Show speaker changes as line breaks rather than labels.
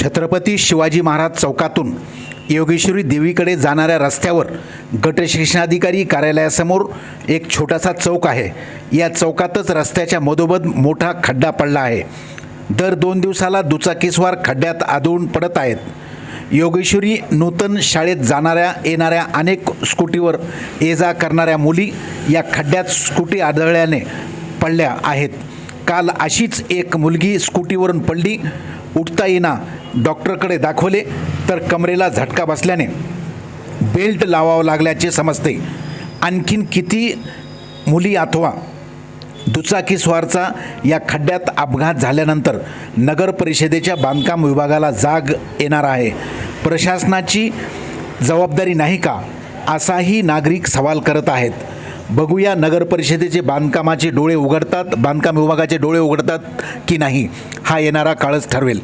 छत्रपती शिवाजी महाराज चौकातून योगेश्वरी देवीकडे जाणाऱ्या रस्त्यावर गटशिक्षणाधिकारी कार्यालयासमोर एक छोटासा चौक आहे। या चौकातच रस्त्याच्या मधोमध मोठा खड्डा पडला आहे। दर 2 दिवसाला दुचाकीस्वार खड्ड्यात आदळून पडत आहेत। योगेश्वरी नूतन शाळेत जाणाऱ्या येणाऱ्या अनेक स्कूटीवर ये जा करणाऱ्या मुली या खड्ड्यात स्कूटी आदळल्याने पडल्या आहेत। काल अशीच एक मुलगी स्कूटीवरून पडली, उठता येईना, डॉक्टरकडे दाखवले तर कमरेला झटका बसल्याने बेल्ट लावावं लागल्याचे समजते। आणखीन किती मुली अथवा दुचाकीस्वारचा या खड्ड्यात अपघात झाल्यानंतर नगर परिषदेच्या बांधकाम विभागाला जाग येणार आहे। प्रशासनाची जबाबदारी नाही का, असाही नागरिक सवाल करत आहेत। बघूया नगर परिषदेचे बांधकाम विभागाचे डोळे उघडतात की नाही, हा येणारा काळच ठरवेल।